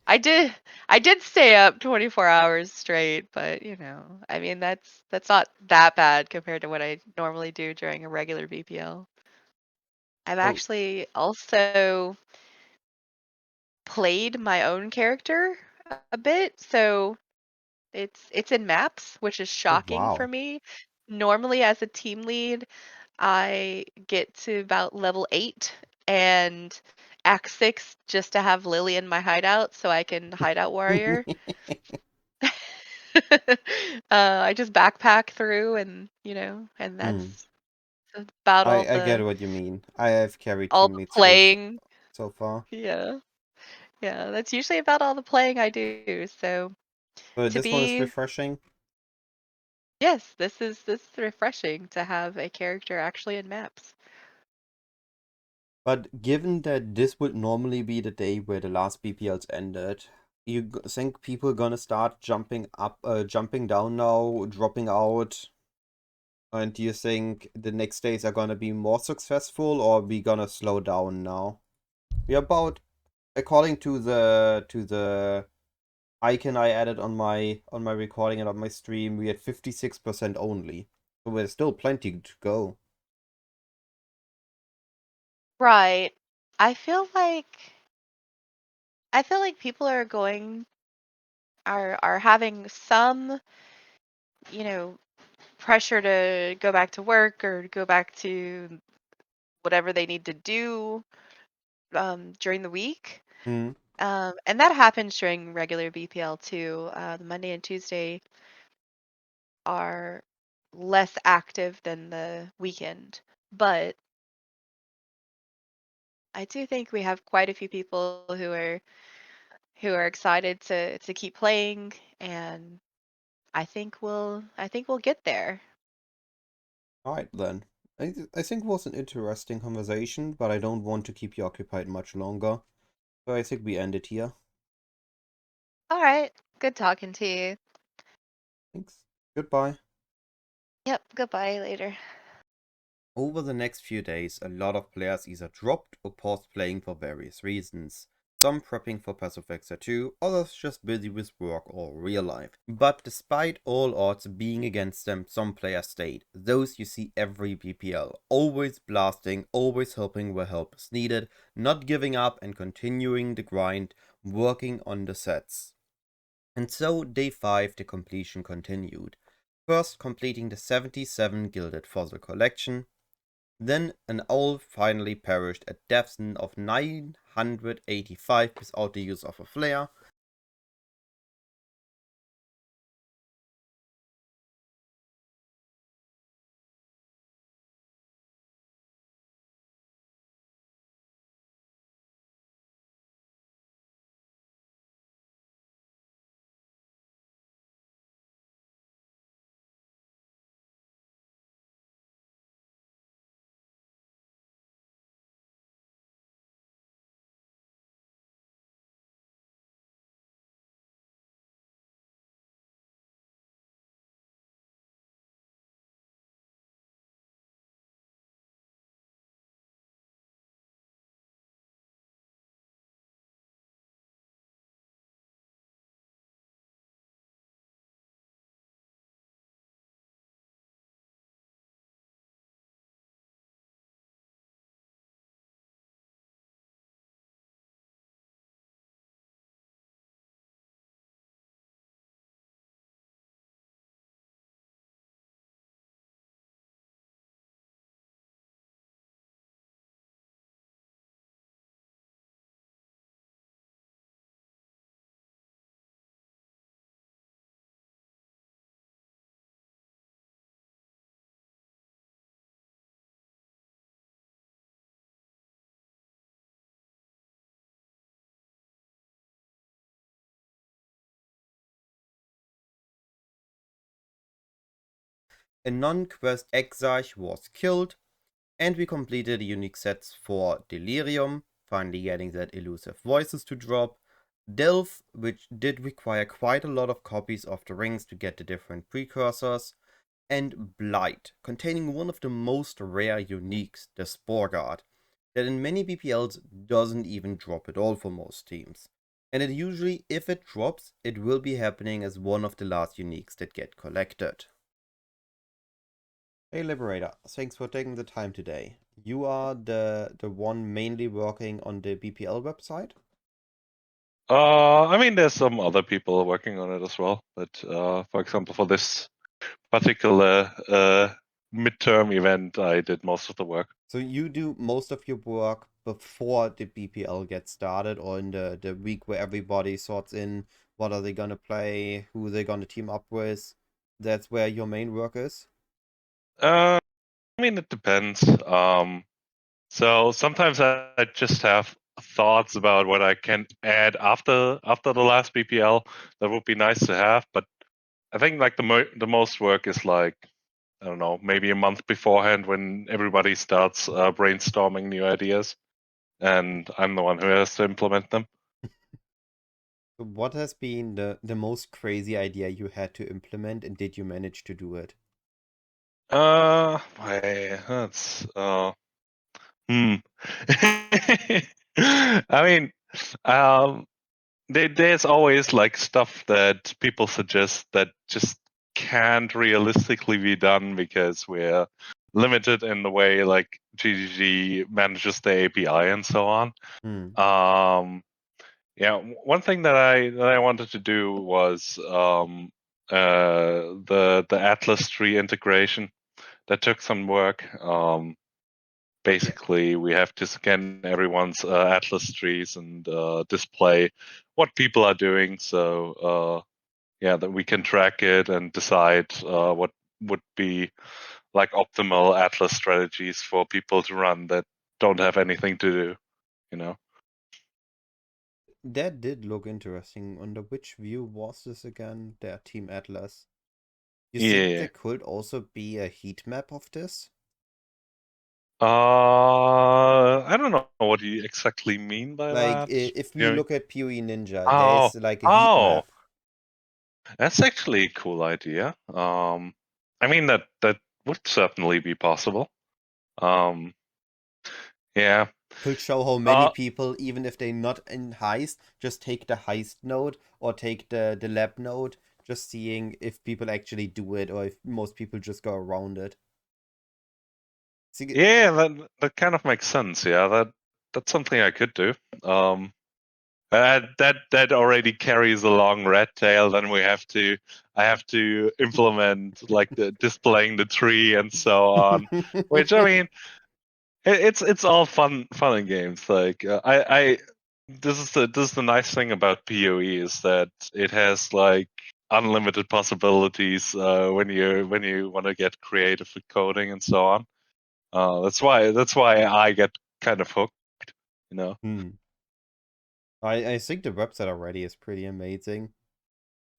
I did I did stay up 24 hours straight, but I mean that's not that bad compared to what I normally do during a regular BPL. I've Oh, actually also played my own character a bit, so it's in maps, which is oh shocking for wow. me. normally as a team lead, I get to about level 8 and Act 6 just to have Lily in my hideout so I can hideout warrior. I just backpack through and, and that's about I get what you mean. I have carried all the teammates through playing. so far. Yeah. Yeah, that's usually about all the playing I do. So But to this one is be refreshing. yes, this is refreshing to have a character actually in maps. But given that this would normally be the day where the last BPLs ended, you think people gonna start jumping up, jumping down now, dropping out? And do you think the next days are gonna be more successful, or are we gonna slow down now? We're about, according to the icon I added on my recording and on my stream, we had 56% only. So there's still plenty to go. Right. I feel like people are having some, you know, pressure to go back to work or go back to whatever they need to do during the week. Hmm. And that happens during regular BPL too. The Monday and Tuesday are less active than the weekend, but I do think we have quite a few people who are excited to keep playing, and I think we'll get there. Alright then. I think it was an interesting conversation, but I don't want to keep you occupied much longer. So I think we end it here. All right, good talking to you. Thanks. Goodbye. Yep, goodbye later. Over the next few days, a lot of players either dropped or paused playing for various reasons. Some prepping for Path of Exile 2, others just busy with work or real life. But despite all odds being against them, some players stayed. Those you see every BPL, always blasting, always helping where help is needed, not giving up and continuing the grind, working on the sets. And so day 5 the completion continued. First completing the 77 Gilded Fossil collection, then an owl finally perished at depths of 985 without the use of a flare. A non-quest Exarch was killed, and we completed the unique sets for Delirium, finally getting that elusive voices to drop, Delve, which did require quite a lot of copies of the rings to get the different precursors, and Blight, containing one of the most rare uniques, the Spore Guard, that in many BPLs doesn't even drop at all for most teams. And it usually, if it drops, it will be happening as one of the last uniques that get collected. Hey Liberator, thanks for taking the time today. You are the one mainly working on the BPL website? I mean, there's some other people working on it as well, but for example, for this particular midterm event, I did most of the work. So you do most of your work before the BPL gets started, or in the week where everybody sorts in what are they gonna play, who they're gonna team up with. That's where your main work is. I mean, it depends. So sometimes I just have thoughts about what I can add after the last BPL. That would be nice to have, but I think like the most work is like, I don't know, maybe a month beforehand when everybody starts brainstorming new ideas, and I'm the one who has to implement them. So what has been the most crazy idea you had to implement, and did you manage to do it? That's hmm. I mean, um, there's always like stuff that people suggest that just can't realistically be done because we're limited in the way like GGG manages the API and so on. Hmm. Yeah, one thing that I wanted to do was the Atlas tree integration. That took some work. Basically, we have to scan everyone's Atlas trees and display what people are doing. So yeah, that we can track it and decide what would be like optimal Atlas strategies for people to run that don't have anything to do. You know. That did look interesting. Under which view was this again? Their Team Atlas. You think Yeah. there could also be a heat map of this? I don't know what you exactly mean by Like, that. if we look at PoE Ninja, Oh, there's like a heat oh, map. that's actually a cool idea. I mean that would certainly be possible. Um, yeah. Could show how many Uh, people, even if they're not in heist, just take the heist node or take the lab node, just seeing if people actually do it or if most people just go around it. See, yeah, that kind of makes sense. Yeah, that's something I could do. That already carries a long red tail. Then I have to implement like the displaying the tree and so on. Which I mean, it's all fun and games. Like I this is the nice thing about PoE is that it has like unlimited possibilities when you want to get creative with coding and so on. That's why I get kind of hooked. You know. Hmm. I think the website already is pretty amazing.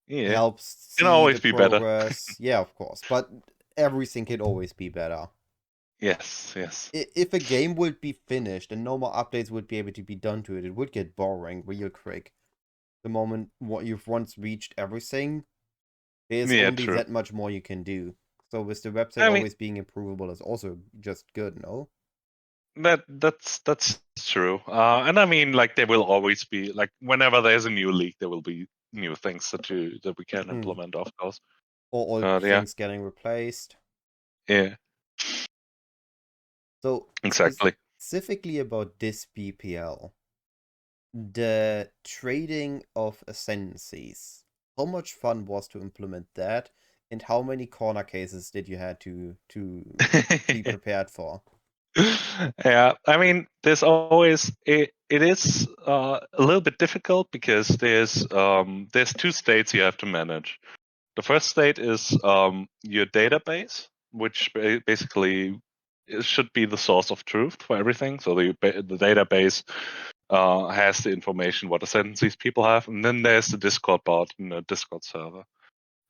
Yeah, Helps can see the always be better. progress. Yeah, of course, but everything can always be better. Yes, yes. If a game would be finished and no more updates would be able to be done to it, it would get boring real quick. The moment what you've once reached everything, there's Yeah, only true. that much more you can do. So with the website I mean always being improvable is also just good, no? that's true. And I mean like there will always be like whenever there's a new league, there will be new things that we can Hmm. implement, of course. Or all Yeah, things getting replaced. yeah, So exactly. specifically about this BPL, the trading of ascendancies. How much fun was to implement that, and how many corner cases did you had to be prepared for? Yeah, I mean, there's always it is a little bit difficult because there's two states you have to manage. The first state is your database, which basically it should be the source of truth for everything. So the database has the information what ascendancies people have, and then there's the Discord bot in the Discord server.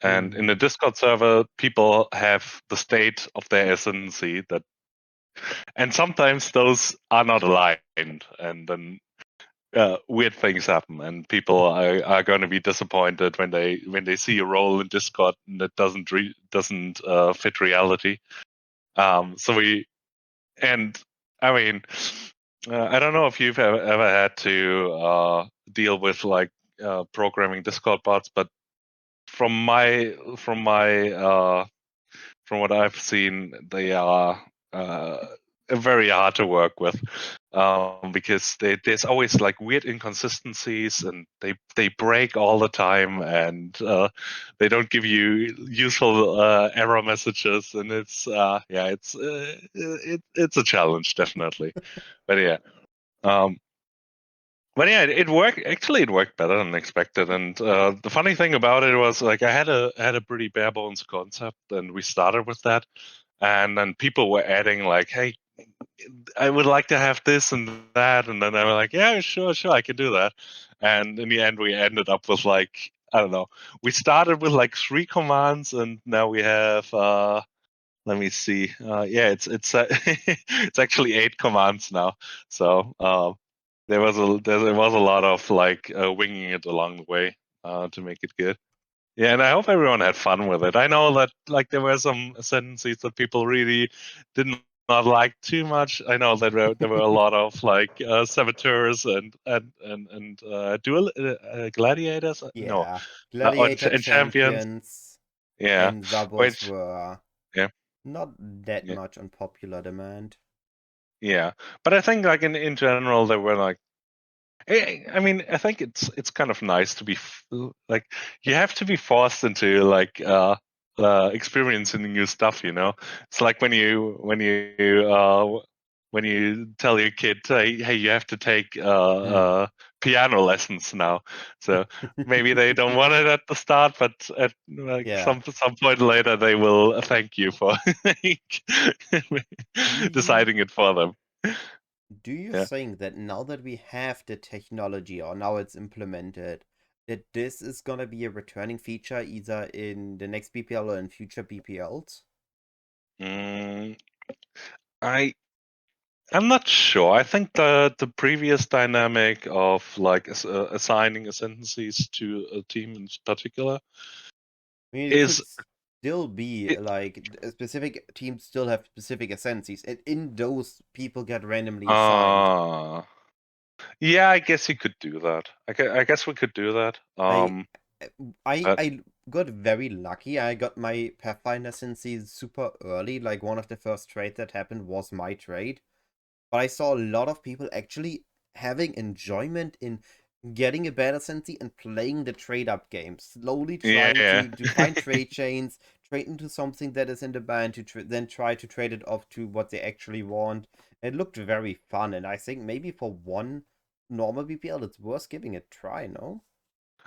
And in the Hmm. Discord server, people have the state of their ascendancy that, and sometimes those are not aligned, and then weird things happen, and people are going to be disappointed when they see a role in Discord that doesn't fit reality. So we and I mean, I don't know if you've ever had to deal with like programming Discord bots, but from what I've seen, they are uh, very hard to work with, because there's always like weird inconsistencies, and they break all the time, and they don't give you useful error messages, and it's it's a challenge, definitely. But yeah. But yeah, it worked. Actually, it worked better than expected. And the funny thing about it was, like, I had a pretty bare bones concept, and we started with that. And then people were adding, like, "Hey, I would like to have this and that," and then I was like, "Yeah, sure, I can do that." And in the end, we ended up with, like, I don't know. We started with like 3 commands, and now we have. Let me see. Yeah, it's it's actually 8 commands now. So there was a lot of like winging it along the way to make it good. Yeah, and I hope everyone had fun with it. I know that like there were some sentences that people really did not like too much. I know that there were a lot of like saboteurs and dual gladiators. No, Yeah, gladiator and champions. champions Yeah, and Zabos which were yeah. not that Yeah. much on popular demand. Yeah, but I think like in general there were like I mean I think it's kind of nice to be like you have to be forced into like experiencing new stuff, you know. It's like when you tell your kid, hey, you have to take piano lessons now. So maybe they don't want it at the start, but at like Yeah. some point later they will thank you for Do you deciding it for them. do you Yeah. think that now that we have the technology or now it's implemented, that this is gonna be a returning feature either in the next BPL or in future BPLs? Mm, I I'm not sure. I think the previous dynamic of like assigning ascendancies to a team in particular I mean, it could is still be it, like a specific teams still have specific ascendancies, and in those people get randomly assigned. uh yeah, I guess you could do that. I guess we could do that. I I But I got very lucky. I got my Pathfinder ascendancy super early. Like one of the first trades that happened was my trade. But I saw a lot of people actually having enjoyment in getting a better ascendancy and playing the trade up game, slowly trying yeah. to find trade chains, trade into something that is in the band, to then try to trade it off to what they actually want. It looked very fun, and I think maybe for one normal BPL, it's worth giving it a try. No?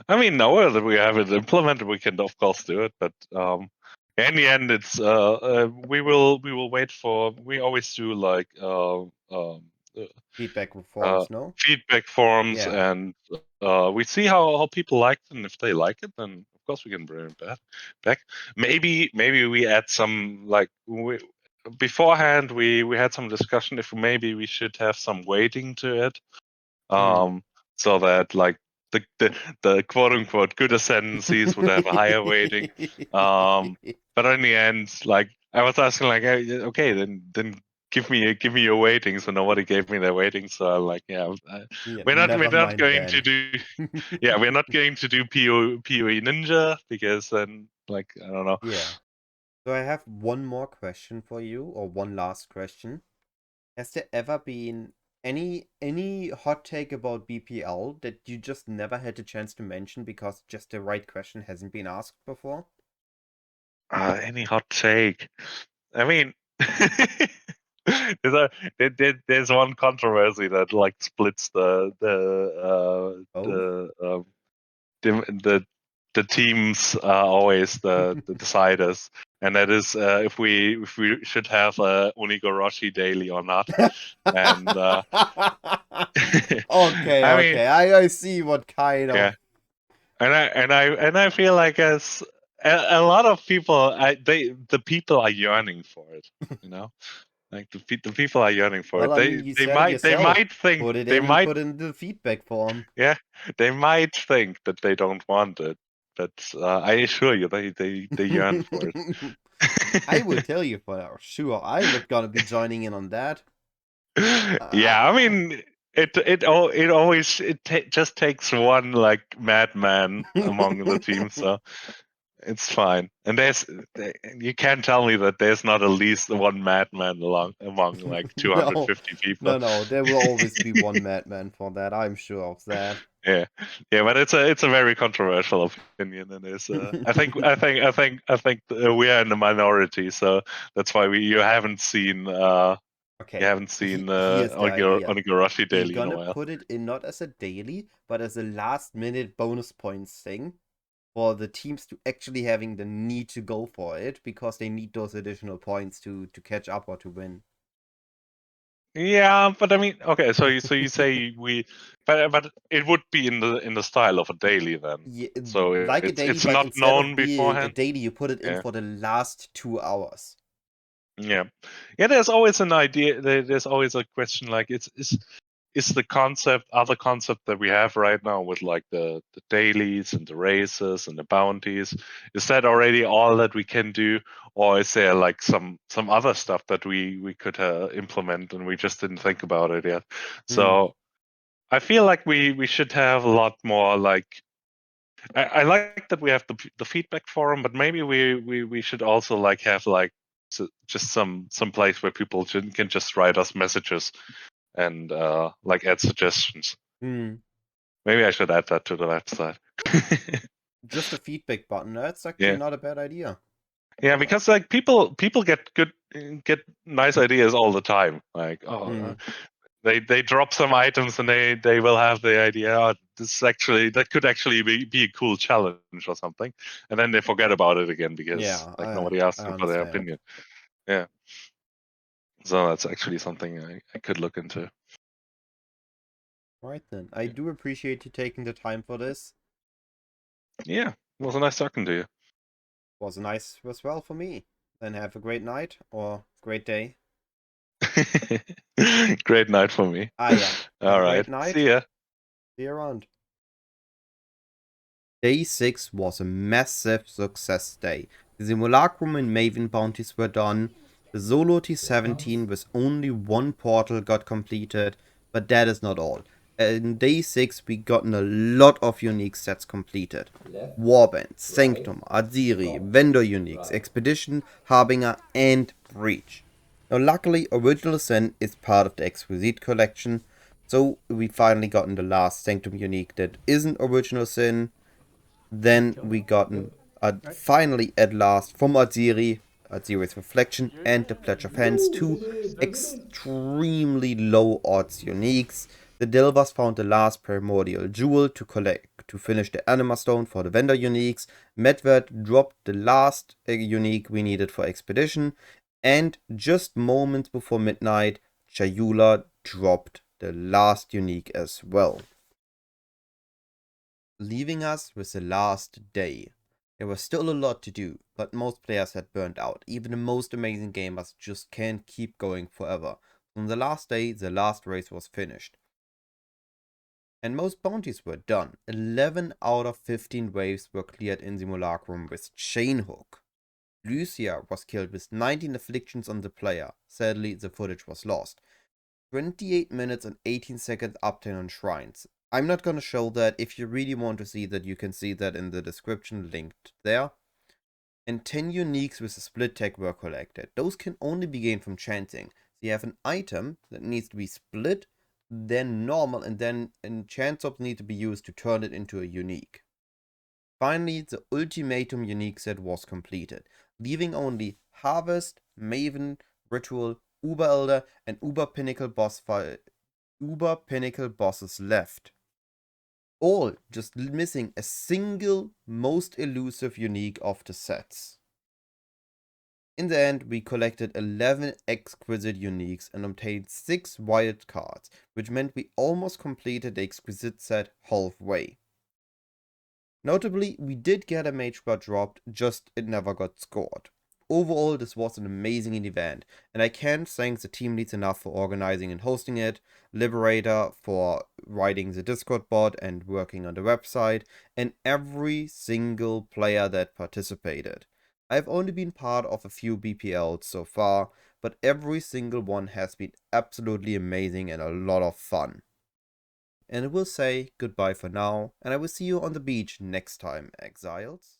I mean, now that we have it implemented, we can of course do it. But in the end, it's we will wait for. We always do like Feedback uh, reforms. No? feedback forms, Yeah. and we see how people like it, and if they like it, then of course we can bring it back. Maybe we add some like beforehand. We had some discussion if maybe we should have some weighting to it, Hmm. so that like the quote unquote good ascendancies would have a higher weighting. But in the end, like I was asking, like, "Hey, okay, then give me your weighting." So nobody gave me their weighting. So I'm like, yeah, Yeah, we're never not mind going to then. do yeah, we're not going to do PoE Ninja because then like I don't know. Yeah. So I have one more question for you, or one last question. Has there ever been any hot take about BPL that you just never had the chance to mention because just the right question hasn't been asked before? Any hot take? I mean, there's there's one controversy that like splits Oh? the teams are always the deciders, and that is if we should have a Onigoroshi daily or not. And Okay, I mean, okay. I see what kind yeah, of. and I feel like as a lot of people, the people are yearning for it, you know. Like the people are yearning for Well, it. I mean, you said it They yourself. might think Put it they in, might put in the feedback form. yeah they might think that they don't want it, but I assure you they yearn for I will it. tell you for sure. I'm not gonna be joining in on that. Yeah, I Uh, mean it always just takes one like madman among the team. So It's fine. And you can't tell me that there's not at least one madman among like 250 people. No, there will always be one madman for that. I'm sure of that. Yeah, but it's a very controversial opinion, and I think we are in the minority, so that's why you haven't seen Okay, here's the idea. Onigarashi We're daily in a gonna while. put it in not as a daily, but as a last-minute bonus points thing for the teams to actually having the need to go for it because they need those additional points to catch up or to win. Yeah, but I mean, okay, so you say but it would be in the style of a daily then. Yeah, So like a daily, it's but not instead of known being a beforehand. daily, you put it in Yeah. for the last 2 hours. Yeah, there's always an idea. There's always a question like, is the other concept that we have right now with like the dailies and the races and the bounties, is that already all that we can do, or is there like some other stuff that we could implement and we just didn't think about it yet? So I feel like we should have a lot more like. I like that we have the feedback forum, but maybe we should also like have like just some place where people can just write us messages and like add suggestions. Maybe I should add that to the website. Just a feedback button. That's actually Yeah. not a bad idea. Yeah, because like people get nice ideas all the time. Like, they drop some items and they will have the idea, oh, that could actually be a cool challenge or something, and then they forget about it again because Yeah, like nobody asked I them for their understand. opinion. Yeah, so that's actually something I could look into. Right then. I do appreciate you taking the time for this. Yeah, it was nice talking to you. Was nice as well for me. Then have a great night or great day. Great night for me. Yeah. Have All a right. great night. See ya. See you around. Day 6 was a massive success day. The Simulacrum and Maven bounties were done. The solo T17 with only one portal got completed, but that is not all. In day 6 we gotten a lot of unique sets completed. Warband, Sanctum, Aziri, Vendor Uniques, Expedition, Harbinger and Breach. Now luckily Original Sin is part of the Exquisite collection, so we finally gotten the last Sanctum unique that isn't Original Sin. Then we gotten finally at last from Aziri's Reflection and the Pledge of Hands, two extremely low odds uniques. The Delvers found the last primordial jewel to finish the Anima Stone for the vendor uniques. Medved dropped the last unique we needed for Expedition, and just moments before midnight, Chayula dropped the last unique as well, leaving us with the last day. There was still a lot to do, but most players had burned out. Even the most amazing gamers just can't keep going forever. On the last day, the last race was finished. And most bounties were done. 11 out of 15 waves were cleared in Simulacrum with Chainhook. Lucia was killed with 19 afflictions on the player. Sadly, the footage was lost. 28 minutes and 18 seconds uptime on shrines. I'm not gonna show that. If you really want to see that, you can see that in the description linked there. And 10 uniques with a split tag were collected. Those can only be gained from chanting. So you have an item that needs to be split, then normal, and then chance orbs need to be used to turn it into a unique. Finally, the ultimatum unique set was completed, leaving only Harvest, Maven, Ritual, Uber Elder, and Uber Pinnacle bosses left. All just missing a single most elusive unique of the sets. In the end, we collected 11 exquisite uniques and obtained 6 wild cards, which meant we almost completed the exquisite set halfway. Notably, we did get a mage squad dropped, just it never got scored. Overall, this was an amazing event, and I can't thank the team leads enough for organizing and hosting it, Liberator for writing the Discord bot and working on the website, and every single player that participated. I've only been part of a few BPLs so far, but every single one has been absolutely amazing and a lot of fun. And I will say goodbye for now, and I will see you on the beach next time, exiles.